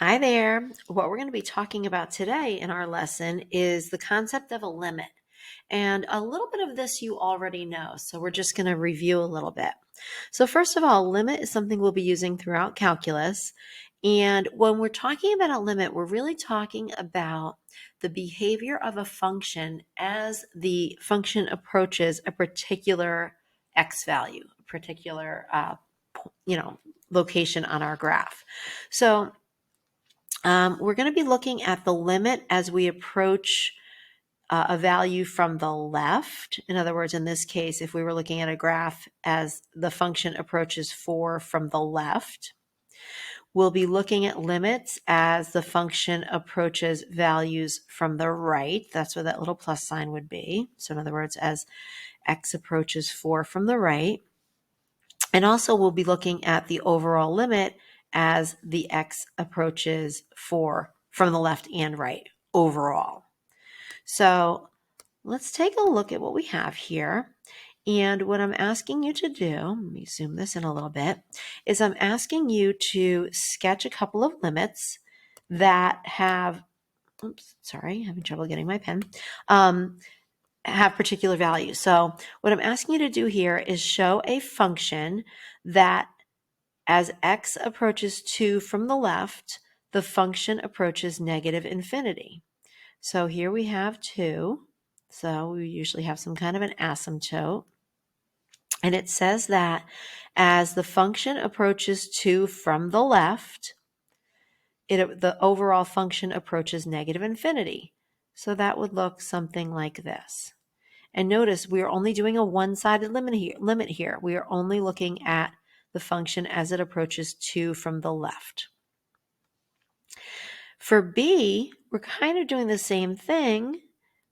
Hi there. What we're going to be talking about today in our lesson is the concept of a limit. And a little bit of this you already know, so we're just going to review a little bit. So first of all, limit is something we'll be using throughout calculus. And when we're talking about a limit, we're really talking about the behavior of a function as the function approaches a particular x value, a particular location on our graph. So we're going to be looking at the limit as we approach a value from the left. In other words, in this case, if we were looking at a graph as the function approaches 4 from the left, we'll be looking at limits as the function approaches values from the right. That's where that little plus sign would be. So in other words, as x approaches 4 from the right. And also we'll be looking at the overall limit as the x approaches 4 from the left and right overall. So let's take a look at what we have here. And what I'm asking you to do, let me zoom this in a little bit, is I'm asking you to sketch a couple of limits that have, having trouble getting my pen, have particular values. So what I'm asking you to do here is show a function that as x approaches 2 from the left, the function approaches negative infinity. So here we have 2. So we usually have some kind of an asymptote. And it says that as the function approaches 2 from the left, the overall function approaches negative infinity. So that would look something like this. And notice we are only doing a one-sided limit here. We are only looking at the function as it approaches 2 from the left. For B, we're kind of doing the same thing,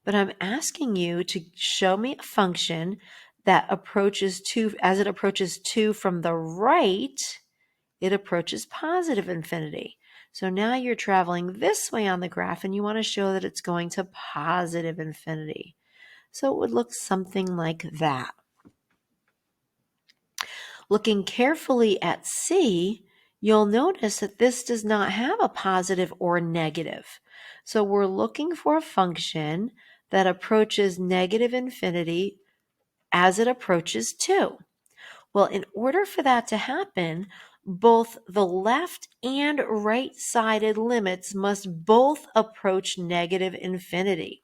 but I'm asking you to show me a function that approaches 2, as it approaches 2 from the right, it approaches positive infinity. So now you're traveling this way on the graph and you want to show that it's going to positive infinity. So it would look something like that. Looking carefully at C, you'll notice that this does not have a positive or negative. So we're looking for a function that approaches negative infinity as it approaches 2. Well, in order for that to happen, both the left and right-sided limits must both approach negative infinity.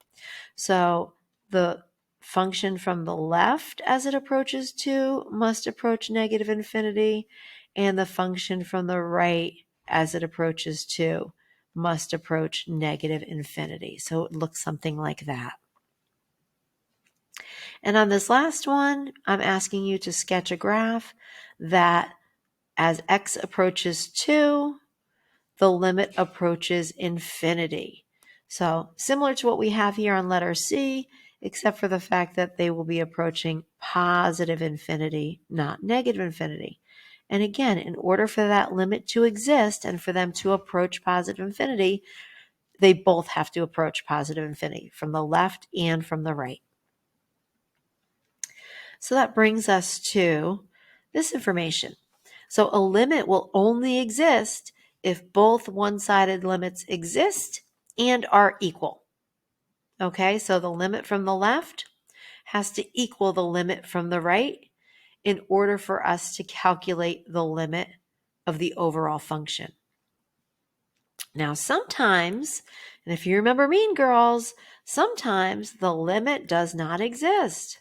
So the function from the left as it approaches 2 must approach negative infinity, and the function from the right as it approaches 2 must approach negative infinity. So it looks something like that. And on this last one, I'm asking you to sketch a graph that as x approaches 2, the limit approaches infinity. So similar to what we have here on letter C, except for the fact that they will be approaching positive infinity, not negative infinity. And again, in order for that limit to exist and for them to approach positive infinity, they both have to approach positive infinity from the left and from the right. So that brings us to this information. So a limit will only exist if both one-sided limits exist and are equal. Okay, so the limit from the left has to equal the limit from the right in order for us to calculate the limit of the overall function. Now, sometimes, and if you remember Mean Girls, sometimes the limit does not exist.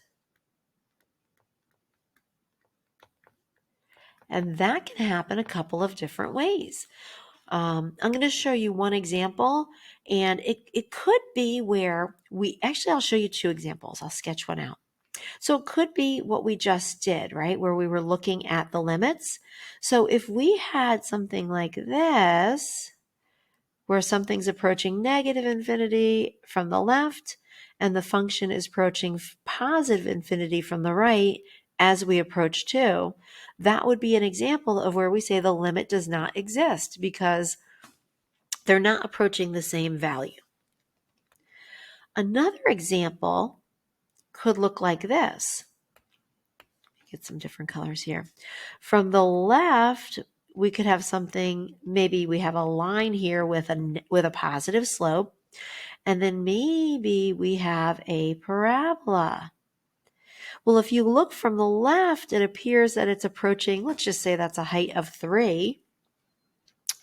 And that can happen a couple of different ways. I'm going to show you one example, and it could be where I'll show you two examples. I'll sketch one out. So it could be what we just did, right, where we were looking at the limits. So if we had something like this, where something's approaching negative infinity from the left, and the function is approaching positive infinity from the right as we approach 2, that would be an example of where we say the limit does not exist because they're not approaching the same value. Another example could look like this. Get some different colors here. From the left, we could have something, maybe we have a line here with a positive slope, and then maybe we have a parabola. Well, if you look from the left, it appears that it's approaching, let's just say that's a height of 3.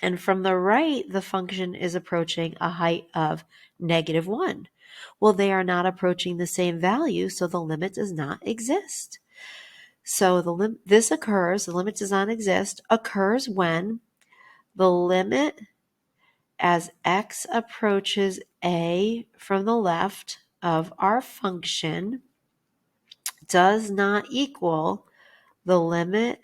And from the right, the function is approaching a height of -1. Well, they are not approaching the same value, so the limit does not exist. So the limit does not exist, occurs when the limit as x approaches a from the left of our function does not equal the limit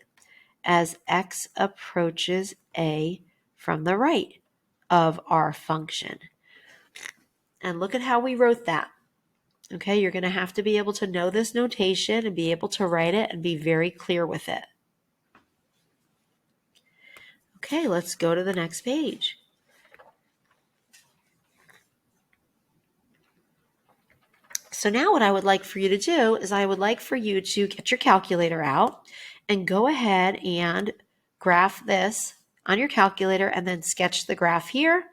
as x approaches a from the right of our function. And look at how we wrote that. Okay, you're going to have to be able to know this notation and be able to write it and be very clear with it. Okay, let's go to the next page. So now what I would like for you to do is I would like for you to get your calculator out and go ahead and graph this on your calculator and then sketch the graph here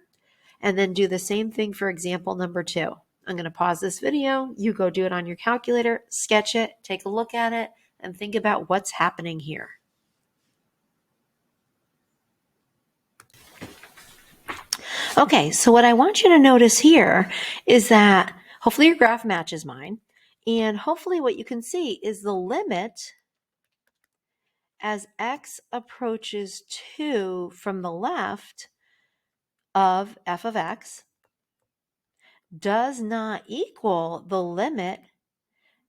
and then do the same thing for example number 2. I'm going to pause this video. You go do it on your calculator, sketch it, take a look at it, and think about what's happening here. Okay, so what I want you to notice here is that hopefully your graph matches mine, and hopefully what you can see is the limit as x approaches 2 from the left of f of x does not equal the limit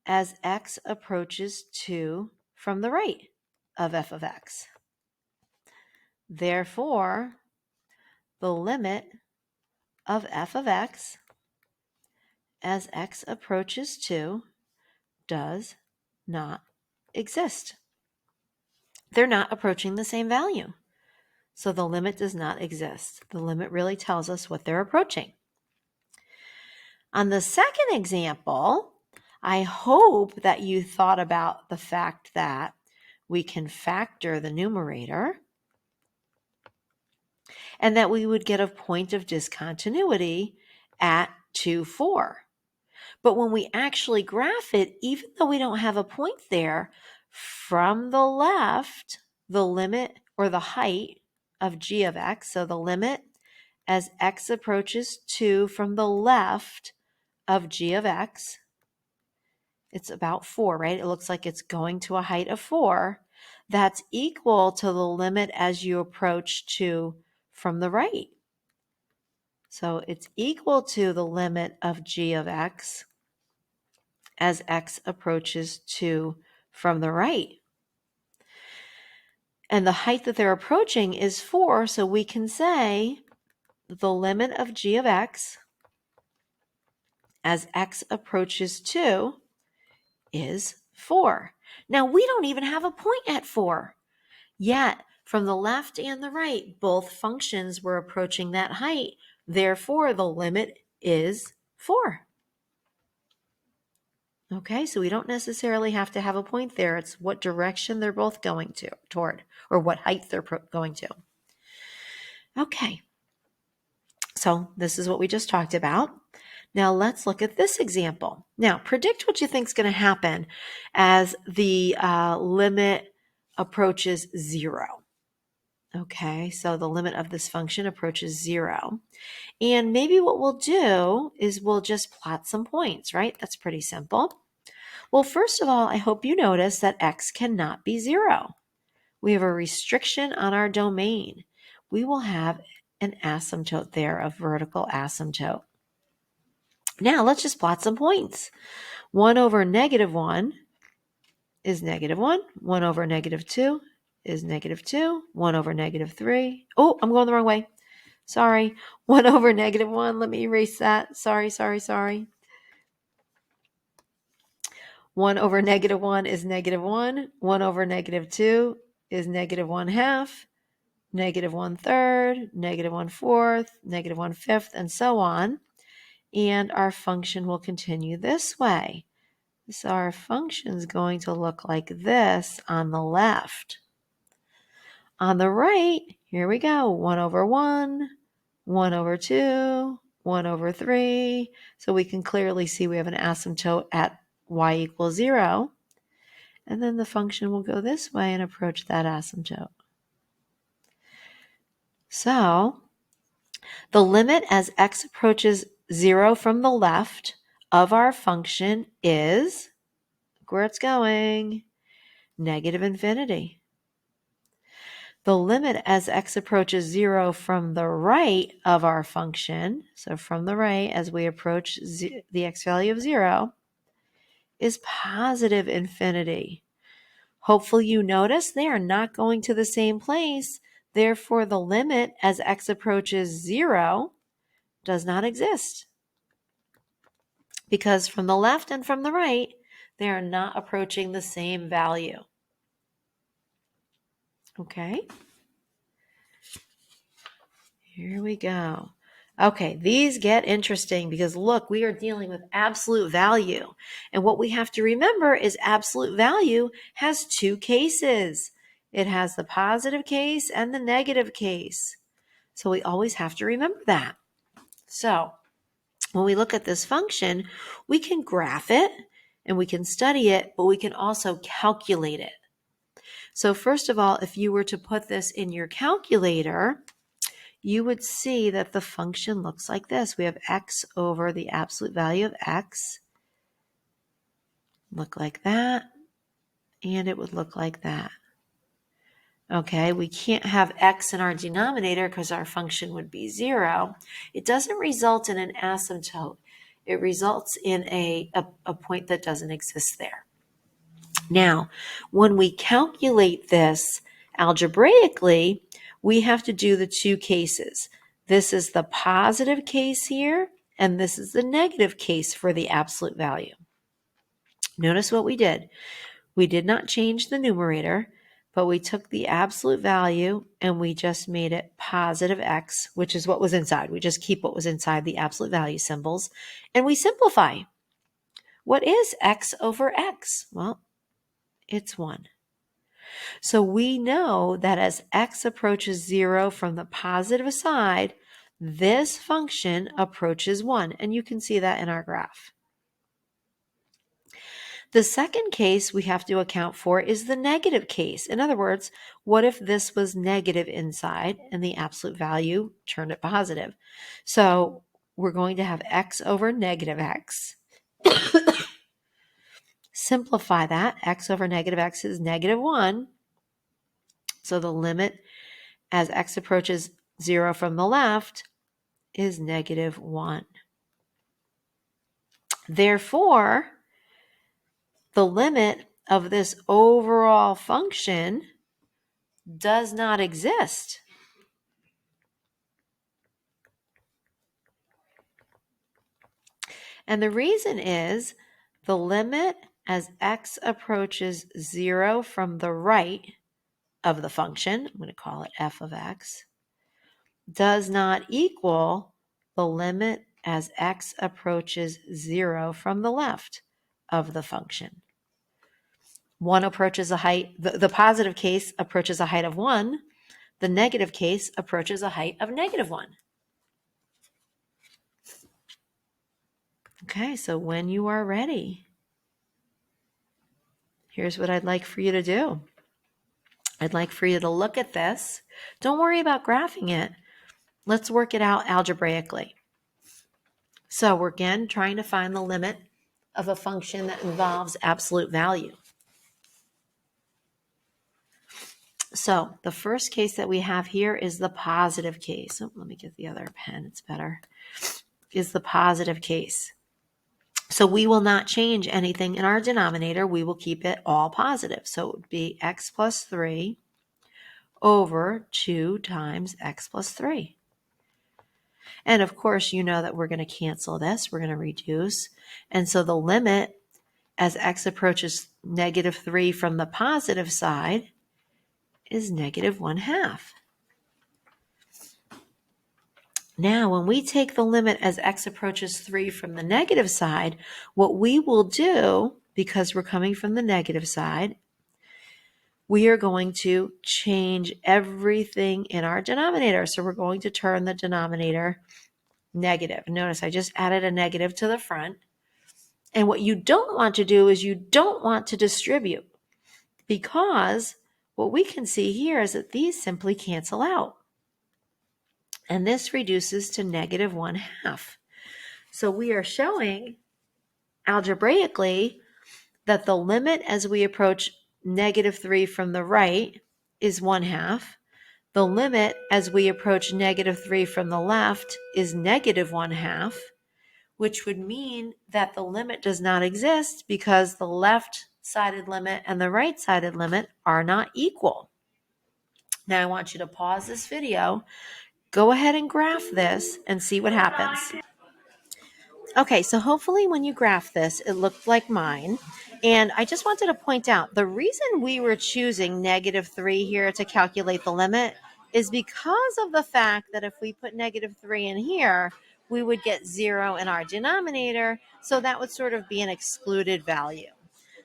as x approaches 2 from the right of f of x. Therefore, the limit of f of x as x approaches 2 does not exist. They're not approaching the same value. So the limit does not exist. The limit really tells us what they're approaching. On the second example, I hope that you thought about the fact that we can factor the numerator and that we would get a point of discontinuity at 2, 4. But when we actually graph it, even though we don't have a point there, from the left, the limit or the height of g of x, so the limit as x approaches 2 from the left of g of x, it's about 4, right? It looks like it's going to a height of 4. That's equal to the limit as you approach 2 from the right. So it's equal to the limit of g of x as x approaches 2 from the right. And the height that they're approaching is 4, so we can say the limit of g of x as x approaches 2 is 4. Now, we don't even have a point at 4. Yet, from the left and the right, both functions were approaching that height. Therefore, the limit is 4. Okay, so we don't necessarily have to have a point there. It's what direction they're both going toward, or what height they're going to. Okay, so this is what we just talked about. Now let's look at this example. Now, predict what you think is going to happen as the limit approaches 0. Okay, so the limit of this function approaches 0. And maybe what we'll do is we'll just plot some points, right? That's pretty simple. Well, first of all, I hope you notice that x cannot be 0. We have a restriction on our domain. We will have an asymptote there, a vertical asymptote. Now, let's just plot some points. 1 over -1 is -1. 1 over -2 is -2. 1 over -3. Oh, I'm going the wrong way. Sorry. 1 over -1. Let me erase that. Sorry. 1 over -1 is -1. 1 over -2 is -1/2. -1/3. -1/4. -1/5, and so on. And our function will continue this way. So our function is going to look like this on the left. On the right, here we go, 1 over 1, 1 over 2, 1 over 3. So we can clearly see we have an asymptote at y equals 0. And then the function will go this way and approach that asymptote. So the limit as x approaches 0 from the left of our function is, look where it's going, negative infinity. The limit as x approaches 0 from the right of our function, so from the right as we approach the x value of 0, is positive infinity. Hopefully you notice they are not going to the same place. Therefore, the limit as x approaches 0 does not exist. Because from the left and from the right, they are not approaching the same value. Okay? Here we go. Okay, these get interesting because look, we are dealing with absolute value. And what we have to remember is absolute value has two cases. It has the positive case and the negative case. So we always have to remember that. So when we look at this function, we can graph it and we can study it, but we can also calculate it. So first of all, if you were to put this in your calculator, you would see that the function looks like this. We have x over the absolute value of x, look like that, and it would look like that. Okay, we can't have x in our denominator because our function would be 0. It doesn't result in an asymptote. It results in a point that doesn't exist there. Now, when we calculate this algebraically, we have to do the two cases. This is the positive case here, and this is the negative case for the absolute value. Notice what we did. We did not change the numerator, but we took the absolute value and we just made it positive x, which is what was inside. We just keep what was inside the absolute value symbols, and we simplify. What is x over x? Well, it's 1. So we know that as x approaches 0 from the positive side, this function approaches 1, and you can see that in our graph. The second case we have to account for is the negative case. In other words, what if this was negative inside and the absolute value turned it positive? So we're going to have x over negative x. Simplify that. X over negative x is negative 1. So the limit as x approaches 0 from the left is negative 1. Therefore, the limit of this overall function does not exist. And the reason is the limit as x approaches 0 from the right of the function, I'm going to call it f of x, does not equal the limit as x approaches 0 from the left of the function. One approaches a height, the positive case approaches a height of 1. The negative case approaches a height of negative 1. Okay, so when you are ready, here's what I'd like for you to do. I'd like for you to look at this. Don't worry about graphing it. Let's work it out algebraically. So we're again trying to find the limit of a function that involves absolute value. So the first case that we have here is the positive case. Oh, let me get the other pen, it's better. Is the positive case. So we will not change anything in our denominator. We will keep it all positive. So it would be x plus 3 over 2 times x plus 3. And of course, you know that we're going to cancel this. We're going to reduce. And so the limit as x approaches negative 3 from the positive side is negative 1/2. Now, when we take the limit as x approaches 3 from the negative side, what we will do, because we're coming from the negative side, we are going to change everything in our denominator. So we're going to turn the denominator negative. Notice I just added a negative to the front. And what you don't want to do is you don't want to distribute, because what we can see here is that these simply cancel out. And this reduces to negative 1/2. So we are showing algebraically that the limit as we approach negative 3 from the right is 1/2. The limit as we approach negative 3 from the left is negative 1/2, which would mean that the limit does not exist because the left-sided limit and the right-sided limit are not equal. Now I want you to pause this video, go ahead and graph this, and see what happens. Okay, so hopefully when you graph this, it looked like mine. And I just wanted to point out, the reason we were choosing negative 3 here to calculate the limit is because of the fact that if we put negative 3 in here, we would get 0 in our denominator. So that would sort of be an excluded value.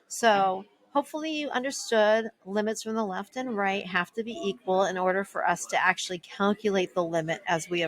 So hopefully you understood limits from the left and right have to be equal in order for us to actually calculate the limit as we